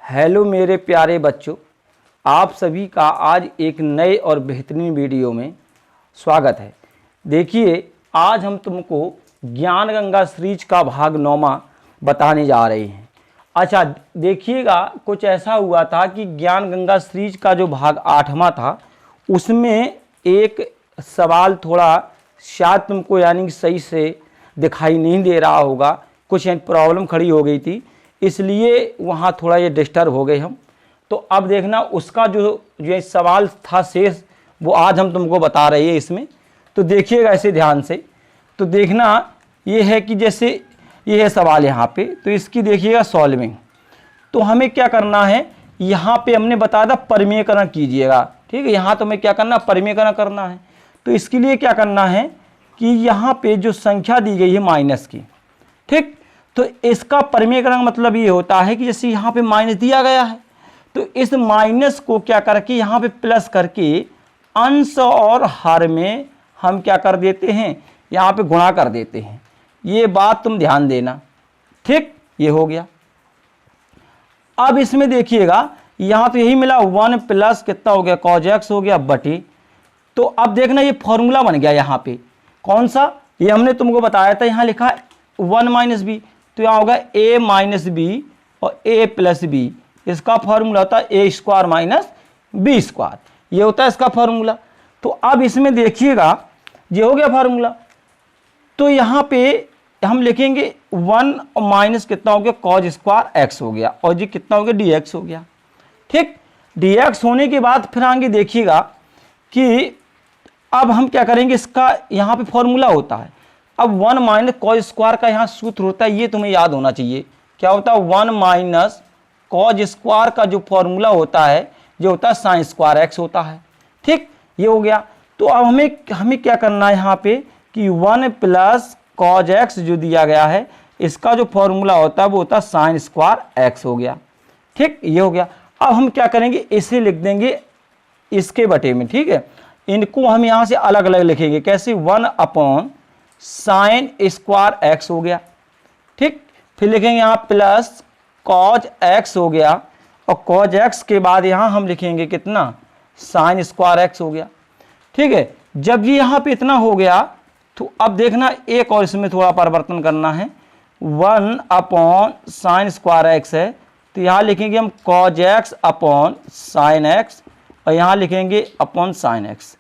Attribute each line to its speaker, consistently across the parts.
Speaker 1: Hello मेरे प्यारे बच्चों, आप सभी का आज एक नए और बेहतरीन वीडियो में स्वागत है। देखिए, आज हम तुमको ज्ञान गंगा सीरीज का भाग 9वां बताने जा रहे हैं। अच्छा देखिएगा, कुछ ऐसा हुआ था कि ज्ञान गंगा सीरीज का जो भाग 8वां था उसमें एक सवाल थोड़ा शायद तुमको यानी कि सही से दिखाई नहीं दे रहा होगा, कुछ प्रॉब्लम खड़ी हो गई थी, इसलिए वहाँ थोड़ा ये डिस्टर्ब हो गए हम। तो अब देखना उसका जो सवाल था शेष, वो आज हम तुमको बता रहे हैं इसमें। तो देखिएगा ऐसे ध्यान से, तो देखना ये है कि जैसे ये है सवाल यहाँ पे, तो इसकी देखिएगा सॉल्विंग। तो हमें क्या करना है, यहाँ पे हमने बताया था परिमेयकरण कीजिएगा, ठीक है। यहाँ तो हमें क्या करना, परिमेयकरण करना है। तो इसके लिए क्या करना है कि यहाँ पे जो संख्या दी गई है माइनस की, ठीक, तो इसका परिमेयकरण मतलब ये होता है कि जैसे यहाँ पे माइनस दिया गया है, तो इस माइनस को क्या करके यहाँ पे प्लस करके अंश और हर में हम क्या कर देते हैं, यहाँ पे गुणा कर देते हैं। ये बात तुम ध्यान देना, ठीक। ये हो गया। अब इसमें देखिएगा, यहाँ तो यही मिला 1 प्लस कितना हो गया, cos x हो गया बटे। तो अब देखना ये फॉर्मूला बन गया यहाँ पे, कौन सा, ये हमने तुमको बताया था, यहाँ लिखा है 1 माइनस बी, तो यहाँ होगा a माइनस बी और a प्लस बी। इसका फॉर्मूला होता है a square minus b square, ये होता है इसका फॉर्मूला। तो अब इसमें देखिएगा, ये हो गया फार्मूला। तो यहाँ पे हम लिखेंगे 1 माइनस कितना हो गया, cos स्क्वायर x हो गया, और ये कितना हो गया, dx हो गया, ठीक। dx होने के बाद फिर आगे देखिएगा कि अब हम क्या करेंगे, इसका यहाँ पे फॉर्मूला होता है, अब 1 माइनस cos स्क्वायर का यहाँ सूत्र होता है, ये तुम्हें याद होना चाहिए। क्या होता है, 1 माइनस cos स्क्वायर का जो फॉर्मूला होता है, जो होता है साइन स्क्वायर x होता है, ठीक। ये हो गया। तो अब हमें क्या करना है यहाँ पे कि 1 प्लस cos x जो दिया गया है, इसका जो फॉर्मूला होता है वो होता है साइन स्क्वायर x हो गया, ठीक। ये हो गया। अब हम क्या करेंगे, इसे लिख देंगे इसके बटे में, ठीक है। इनको हम यहाँ से अलग अलग लिखेंगे, कैसे, 1 अपॉन साइन स्क्वायर x हो गया, ठीक। फिर लिखेंगे यहाँ प्लस cos x हो गया, और cos x के बाद यहाँ हम लिखेंगे कितना, साइन स्क्वायर x हो गया, ठीक है। जब ये यहाँ पे इतना हो गया, तो अब देखना एक और इसमें थोड़ा परिवर्तन करना है, 1 अपॉन साइन स्क्वायर x है, तो यहाँ लिखेंगे हम cos x upon sine x, और यहाँ लिखेंगे अपॉन साइन x।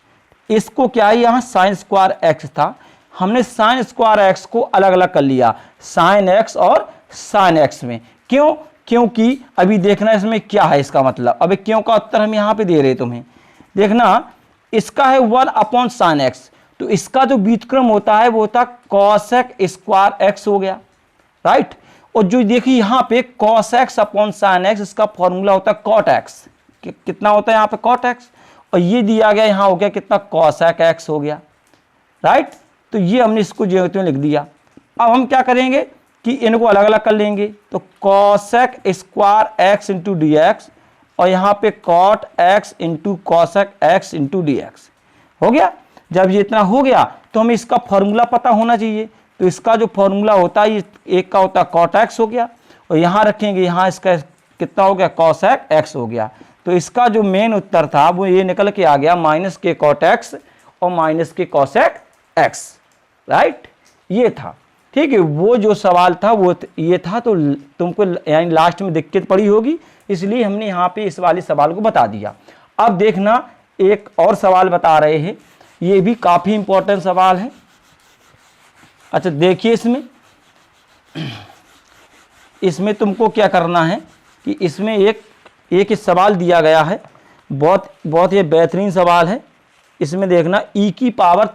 Speaker 1: इसको क्या है, यहाँ साइन स्क्वायर x था, हमने साइन स्क्वायर x को अलग अलग कर लिया साइन x और साइन x में। क्यों, क्योंकि अभी देखना इसमें क्या है, इसका मतलब अभी क्यों का उत्तर हम यहाँ पे दे रहे तुम्हें। देखना इसका है 1 अपॉन साइन x, तो इसका जो व्युत्क्रम होता है वो होता है cosec स्क्वायर x हो गया, राइट। और जो देखिए यहाँ पे cos x upon sine x, इसका फॉर्मूला होता है cot x, कितना होता है यहाँ पे cot x, और ये दिया गया यहाँ हो गया कितना, cosec x हो गया, राइट। तो ये हमने इसको जो लिख दिया। अब हम क्या करेंगे कि इनको अलग अलग कर लेंगे, तो cosec square x into D x, और यहाँ पे cot x into cosec x into D x हो गया। जब ये इतना हो गया तो हमें इसका फॉर्मूला पता होना चाहिए, तो इसका जो फॉर्मूला होता है, ये एक का होता है cot x हो गया, और यहाँ रखेंगे, यहाँ इसका कितना हो गया, cosec x हो गया। तो इसका जो मेन उत्तर था वो ये निकल के आ गया, माइनस के cot x और माइनस के cosec x, राइट। ये था, ठीक है। वो जो सवाल था वो ये था, तो तुमको यानी लास्ट में दिक्कत पड़ी होगी, इसलिए हमने यहाँ पे इस वाले सवाल को बता दिया। अब देखना एक और सवाल बता रहे हैं, ये भी काफ़ी इंपॉर्टेंट सवाल है। अच्छा देखिए, इसमें तुमको क्या करना है कि इसमें एक सवाल दिया गया है, बहुत ये बेहतरीन सवाल है। इसमें देखना e की पावर,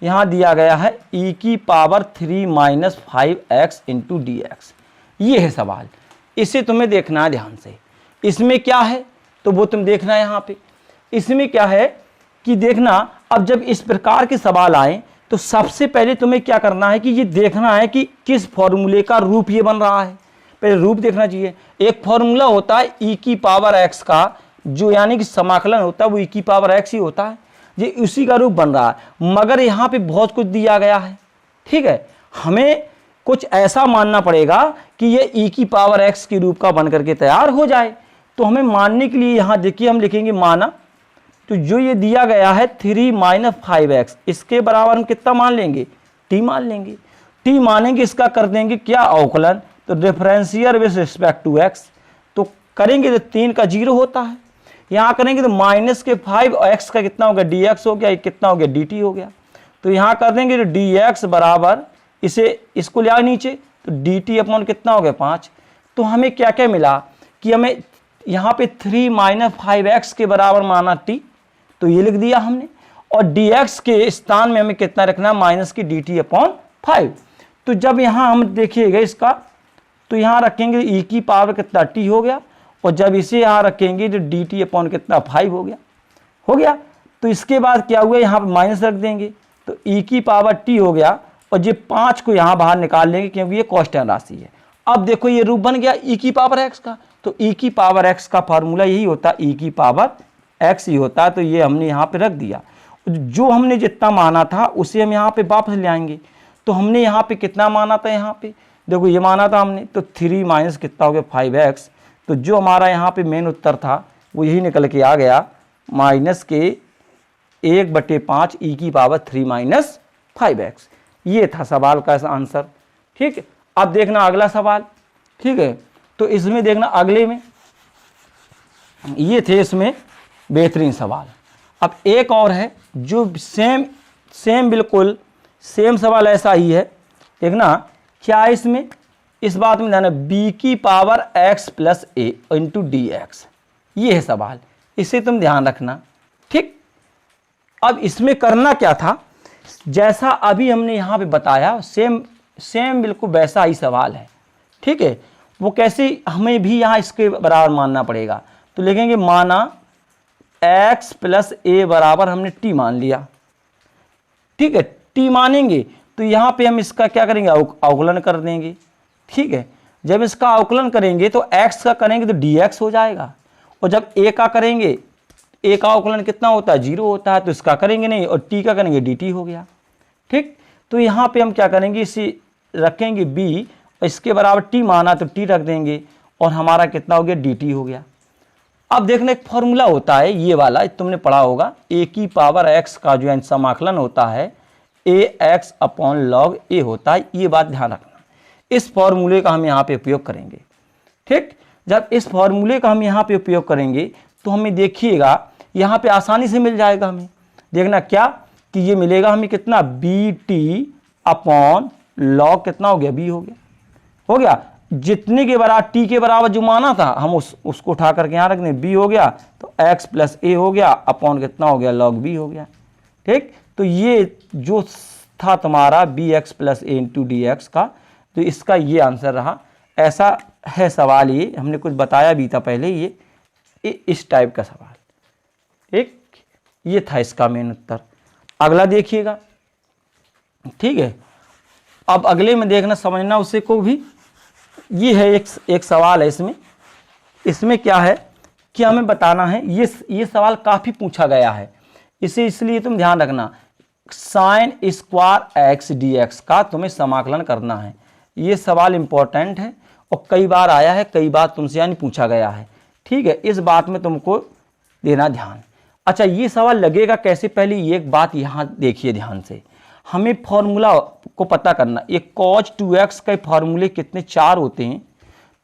Speaker 1: यहाँ दिया गया है e की power 3 minus 5x into D x, ये है सवाल। इसे तुम्हें देखना है ध्यान से। इसमें क्या है तो वो तुम देखना है यहाँ पे। इसमें क्या है कि देखना, अब जब इस प्रकार के सवाल आए तो सबसे पहले तुम्हें क्या करना है कि ये देखना है कि किस फॉर्मूले का रूप ये बन रहा है, पहले रूप देखना चाहिए। एक फॉर्मूला होता है e की पावर x का, जो यानी कि समाकलन होता है वो e की पावर x ही होता है, ये उसी का रूप बन रहा है। मगर यहाँ पे बहुत कुछ दिया गया है, ठीक है। हमें कुछ ऐसा मानना पड़ेगा कि ये e की पावर x के रूप का बन करके तैयार हो जाए। तो हमें मानने के लिए यहाँ देखिए हम लिखेंगे माना, तो जो ये दिया गया है 3 माइनस 5x, इसके बराबर हम कितना मान लेंगे, t मान लेंगे। t मानेंगे, इसका कर देंगे क्या, अवकलन। तो differential with respect to x, तो करेंगे तो 3 का 0 होता है, यहाँ करेंगे तो माइनस के 5 और x का कितना हो गया, dx हो गया, ये कितना हो गया, dt हो गया। तो यहाँ कर देंगे तो dx बराबर, इसे इसको ले आए नीचे, तो dt अपॉन कितना हो गया 5। तो हमें क्या क्या मिला कि हमें यहाँ पे 3 माइनस 5x के बराबर माना t, तो ये लिख दिया हमने, और dx के स्थान में हमें कितना रखना, माइनस की dt अपॉन 5। तो जब यहाँ हम देखिएगा इसका, तो यहाँ रखेंगे e की पावर कितना t हो गया, और जब इसे यहाँ रखेंगे तो dt अपॉन कितना 5 हो गया। तो इसके बाद क्या हुआ, यहाँ पर माइनस रख देंगे, तो e की पावर t हो गया, और ये 5 को यहाँ बाहर निकाल लेंगे क्योंकि ये कांस्टेंट राशि है। अब देखो ये रूप बन गया e की पावर x का, तो e की पावर x का फार्मूला यही होता है, e की पावर x ही होता है। तो ये हमने यहाँ पे रख दिया, जो हमने जितना माना था उसे हम यहाँ पे वापस ले आएंगे। तो हमने यहाँ पे कितना माना था, यहाँ पे देखो ये माना था हमने, तो 3 माइनस कितना हो गया 5x। तो जो हमारा यहाँ पे मेन उत्तर था वो यही निकल के आ गया, माइनस के 1/5 e की पावर 3 माइनस 5x। ये था सवाल का आंसर। ठीक है, अब देखना अगला सवाल। ठीक है, तो इसमें देखना अगले में ये थे इसमें बेहतरीन सवाल। अब एक और है जो सेम बिल्कुल सेम सवाल ऐसा ही है। देखना क्या है इसमें, इस बात में ध्यान है, b की पावर x प्लस ए इंटू डी एक्स, ये है सवाल, इसे तुम ध्यान रखना। ठीक, अब इसमें करना क्या था, जैसा अभी हमने यहाँ पे बताया सेम बिल्कुल वैसा ही सवाल है। ठीक है, वो कैसे, हमें भी यहाँ इसके बराबर मानना पड़ेगा। तो लिखेंगे माना x प्लस ए बराबर हमने t मान लिया। ठीक है, t मानेंगे तो यहाँ पे हम इसका क्या करेंगे, अवकलन कर देंगे। ठीक है, जब इसका अवकलन करेंगे तो x का करेंगे तो dx हो जाएगा, और जब a का करेंगे, a का अवकलन कितना होता है, 0 होता है, तो इसका करेंगे नहीं, और t का करेंगे dt हो गया। ठीक, तो यहाँ पे हम क्या करेंगे, इसे रखेंगे b, और इसके बराबर t माना तो t रख देंगे, और हमारा कितना हो गया, dt हो गया। अब देखना एक फॉर्मूला होता है ये वाला, तुमने पढ़ा होगा, a की पावर x का जो समाकलन होता है ax अपॉन लॉग a होता है। ये बात ध्यान रखना, इस फॉर्मूले का हम यहाँ पे उपयोग करेंगे। ठीक, जब इस फॉर्मूले का हम यहाँ पे उपयोग करेंगे तो हमें देखिएगा यहाँ पे आसानी से मिल जाएगा। हमें देखना क्या कि ये मिलेगा हमें कितना, bt अपॉन लॉग कितना हो गया, b हो गया। जितने के बराबर t के बराबर जो माना था हम उसको उठा करके यहाँ रख दें, b हो गया, तो x प्लस a हो गया अपॉन कितना हो गया, लॉग b हो गया। ठीक, तो ये जो था तुम्हारा bx plus a into D x का, तो इसका ये आंसर रहा। ऐसा है सवाल, ये हमने कुछ बताया भी था पहले, ये इस टाइप का सवाल। ठीक, ये था इसका मेन उत्तर। अगला देखिएगा। ठीक है, अब अगले में देखना समझना उसे को भी, ये है एक सवाल है इसमें क्या है कि हमें बताना है, ये सवाल काफ़ी पूछा गया है, इसे इसलिए तुम ध्यान रखना, sine square x D x का तुम्हें समाकलन करना है। ये सवाल इंपॉर्टेंट है और कई बार आया है, कई बार तुमसे यानी पूछा गया है। ठीक है, इस बात में तुमको देना ध्यान। अच्छा, ये सवाल लगेगा कैसे, पहले ये एक बात यहाँ देखिए ध्यान से, हमें फॉर्मूला को पता करना। ये cos 2x के फार्मूले कितने, 4 होते हैं,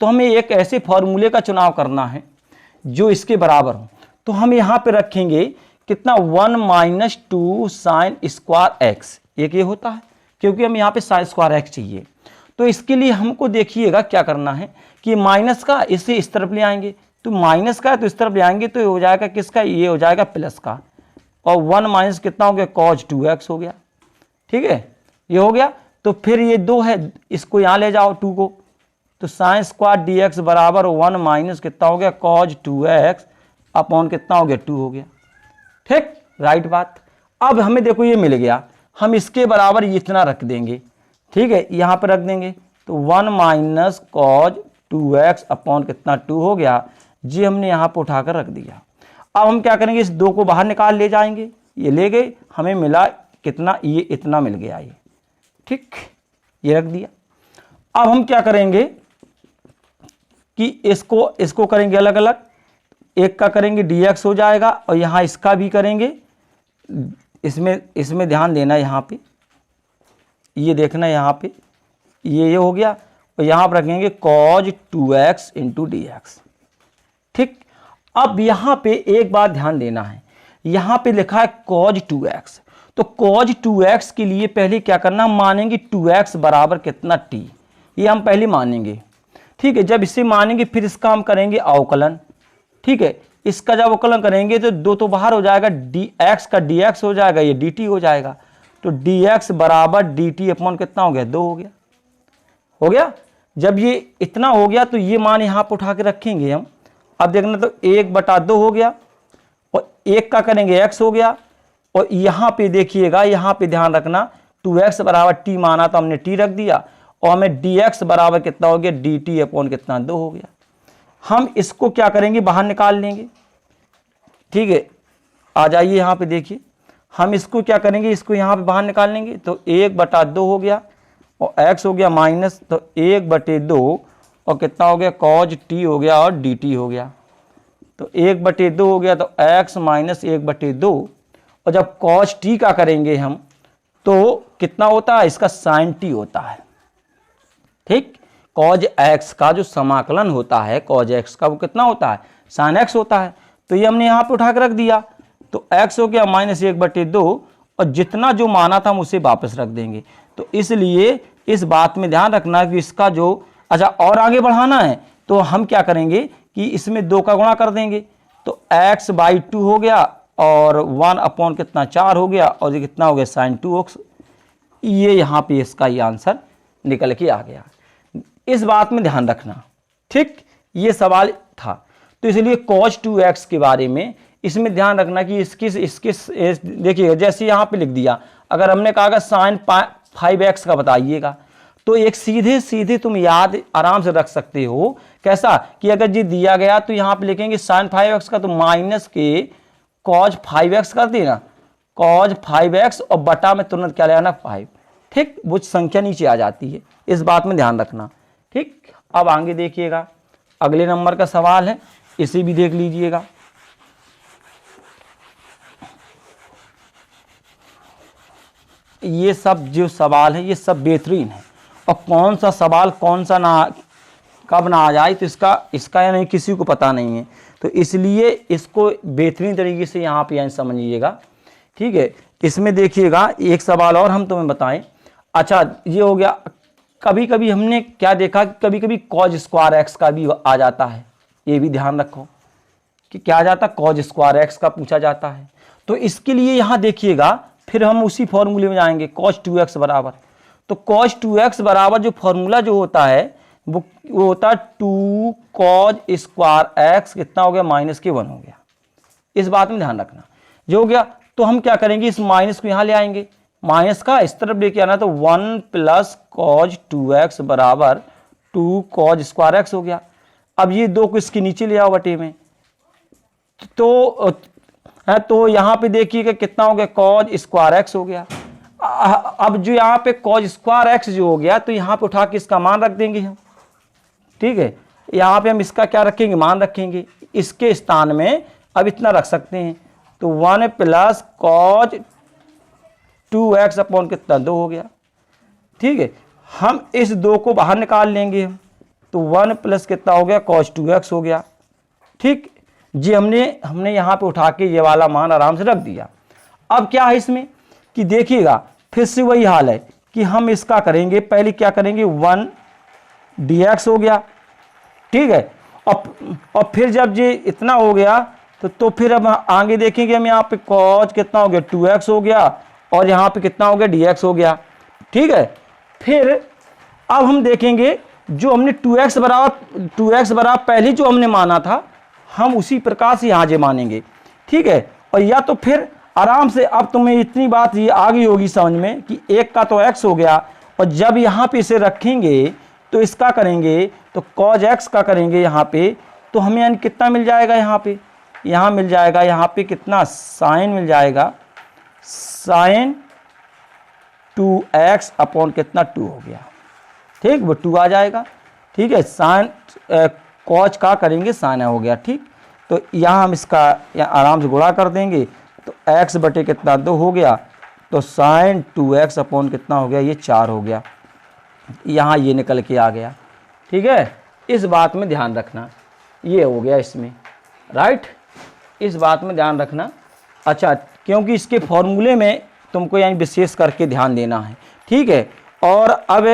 Speaker 1: तो हमें एक ऐसे फार्मूले का चुनाव करना है जो इसके बराबर हो। तो हम यहाँ पे रखेंगे कितना, 1 माइनस 2 साइन स्क्वायर एक्स, एक ये होता है क्योंकि हम यहाँ पे साइन स्क्वायर एक्स चाहिए। तो इसके लिए हमको देखिएगा क्या करना है कि माइनस का इसे इस तरफ ले आएंगे, तो माइनस का तो इस तरफ ले आएंगे, तो ये हो जाएगा किसका, ये हो जाएगा प्लस का, और 1 माइनस कितना हो गया, cos 2x हो गया। ठीक है, ये हो गया। तो फिर ये 2 है, इसको यहाँ ले जाओ 2 को, तो साइन स्क्वायर डी एक्स बराबर 1 माइनस कितना हो गया, cos 2x अपॉन कितना हो गया, 2 हो गया। ठीक, राइट बात। अब हमें देखो ये मिल गया, हम इसके बराबर इतना रख देंगे। ठीक है, यहाँ पर रख देंगे, तो 1 माइनस cos 2x अपॉन कितना 2 हो गया, जी हमने यहाँ पर उठाकर रख दिया। अब हम क्या करेंगे, इस 2 को बाहर निकाल ले जाएंगे, ये ले गए, हमें मिला कितना, ये इतना मिल गया ये। ठीक, ये रख दिया। अब हम क्या करेंगे कि इसको करेंगे अलग अलग, एक का करेंगे dx हो जाएगा और यहाँ इसका भी करेंगे। इसमें ध्यान देना, यहाँ पे ये देखना, यहाँ पे ये हो गया और यहाँ पर रखेंगे cos 2x इंटू dx। ठीक, अब यहाँ पे एक बात ध्यान देना है, यहाँ पे लिखा है cos 2x, तो cos 2x के लिए पहले क्या करना, मानेंगे 2x बराबर कितना t, ये हम पहले मानेंगे। ठीक है, जब इसे मानेंगे फिर इसका हम करेंगे अवकलन। ठीक है, इसका जब अवकलन करेंगे तो दो तो बाहर हो जाएगा, dx का dx हो जाएगा, ये dt हो जाएगा, तो dx बराबर dt अपॉन कितना हो गया, 2 हो गया। हो गया, जब ये इतना हो गया तो ये मान यहाँ पर उठा के रखेंगे हम। अब देखना तो 1/2 हो गया और 1 का करेंगे x हो गया, और यहाँ पे देखिएगा, यहाँ पे ध्यान रखना 2x बराबर t माना तो हमने t रख दिया और हमें dx बराबर कितना हो गया, dt अपॉन कितना, 2 हो गया। हम इसको क्या करेंगे, बाहर निकाल लेंगे। ठीक है, आ जाइए यहाँ पे देखिए, हम इसको क्या करेंगे, इसको यहाँ पे बाहर निकाल लेंगे, तो 1/2 हो गया और x हो गया माइनस, तो 1/2 और कितना हो गया, cos t हो गया और dt हो गया, तो 1/2 हो गया, तो x माइनस 1/2, और जब cos t का करेंगे हम तो कितना होता है, इसका sin t होता है। ठीक, cos x का जो समाकलन होता है cos x का, वो कितना होता है, sin x होता है। तो ये हमने यहाँ पे उठा के रख दिया, तो x हो गया माइनस 1/2 और जितना जो माना था हम उसे वापस रख देंगे। तो इसलिए इस बात में ध्यान रखना कि इसका जो, अच्छा और आगे बढ़ाना है तो हम क्या करेंगे कि इसमें 2 का गुणा कर देंगे, तो x/2 हो गया और 1 अपॉन कितना, 4 हो गया, और ये कितना हो गया, sin 2x। ये यहाँ पे इसका ये आंसर निकल के आ गया। इस बात में ध्यान रखना। ठीक, ये सवाल था, तो इसलिए cos 2x के बारे में इसमें ध्यान रखना कि इसके देखिए, जैसे यहाँ पे लिख दिया, अगर हमने कहा sin 5x का बताइएगा, तो एक सीधे सीधे तुम याद आराम से रख सकते हो। कैसा कि अगर ये दिया गया तो यहाँ पे लिखेंगे sin 5x का, तो माइनस के cos 5x कर देना, cos 5x और बटा में तुरंत क्या ले आना, 5। ठीक, वो संख्या नीचे आ जाती है, इस बात में ध्यान रखना। ठीक, अब आगे देखिएगा, अगले नंबर का सवाल है, इसे भी देख लीजिएगा। ये सब जो सवाल है ये सब बेहतरीन है, और कौन सा सवाल कौन सा ना कब ना आ जाए तो इसका या नहीं किसी को पता नहीं है, तो इसलिए इसको बेहतरीन तरीके से यहाँ पे समझिएगा। ठीक है, इसमें देखिएगा एक सवाल और हम तुम्हें बताएं। अच्छा, ये हो गया, कभी कभी हमने क्या देखा कि कभी कभी cos स्क्वायर x का भी आ जाता है, ये भी ध्यान रखो कि क्या आ जाता है, cos स्क्वायर x का पूछा जाता है। तो इसके लिए यहाँ देखिएगा, फिर हम उसी फॉर्मूले में जाएंगे, cos 2x बराबर, तो cos 2x बराबर जो फॉर्मूला जो होता है वो होता है 2 cos स्क्वायर x, कितना हो गया, -1 हो गया। इस बात में ध्यान रखना, जो हो गया तो हम क्या करेंगे, इस माइनस को यहाँ ले आएंगे, माइनस का इस तरफ लेके आना, तो 1 प्लस cos 2x बराबर 2 cos स्क्वायर x हो गया। अब ये 2 को इसके नीचे ले आओ बटे में, तो यहाँ पे देखिएगा कितना हो गया, cos स्क्वायर x हो गया। अब जो यहाँ पे cos स्क्वायर x जो हो गया, तो यहाँ पे उठा के इसका मान रख देंगे हम। ठीक है, यहाँ पे हम इसका क्या रखेंगे, मान रखेंगे, इसके स्थान में अब इतना रख सकते हैं, तो 1 प्लस cos 2x अपॉन कितना, 2 हो गया। ठीक है, हम इस 2 को बाहर निकाल लेंगे हम, तो 1 प्लस कितना हो गया, cos 2x हो गया। ठीक जी, हमने यहाँ पे उठा के ये वाला मान आराम से रख दिया। अब क्या है इसमें कि देखिएगा, फिर से वही हाल है कि हम इसका करेंगे, पहले क्या करेंगे, 1 dx हो गया। ठीक है, और फिर जब ये इतना हो गया तो फिर अब आगे देखेंगे हम, यहाँ पे cos कितना हो गया, 2x हो गया, और यहाँ पे कितना हो गया, dx हो गया। ठीक है, फिर अब हम देखेंगे जो हमने 2x बराबर पहले जो हमने माना था, हम उसी प्रकार से यहाँ जे मानेंगे। ठीक है, और या तो फिर आराम से, अब तुम्हें इतनी बात ये आ गई होगी समझ में कि 1 का तो x हो गया, और जब यहाँ पे इसे रखेंगे तो इसका करेंगे, तो cos x का करेंगे यहाँ पे, तो हमें यानी कितना मिल जाएगा, यहाँ मिल जाएगा, यहाँ पे कितना साइन मिल जाएगा, sin 2x अपॉन कितना, 2 हो गया। ठीक, वो 2 आ जाएगा। ठीक है, साइन कॉज का करेंगे साइन हो गया। ठीक, तो यहाँ हम इसका आराम से गुणा कर देंगे, तो x बटे कितना 2 हो गया, तो साइन 2x अपॉन कितना हो गया, ये 4 हो गया। यहाँ ये निकल के आ गया। ठीक है, इस बात में ध्यान रखना, ये हो गया इसमें, राइट, इस बात में ध्यान रखना। अच्छा, क्योंकि इसके फॉर्मूले में तुमको यानी विशेष करके ध्यान देना है। ठीक है, और अब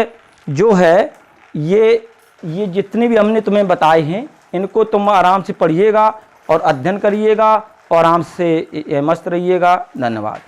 Speaker 1: जो है ये जितने भी हमने तुम्हें बताए हैं, इनको तुम आराम से पढ़िएगा और अध्ययन करिएगा और आराम से मस्त रहिएगा। धन्यवाद।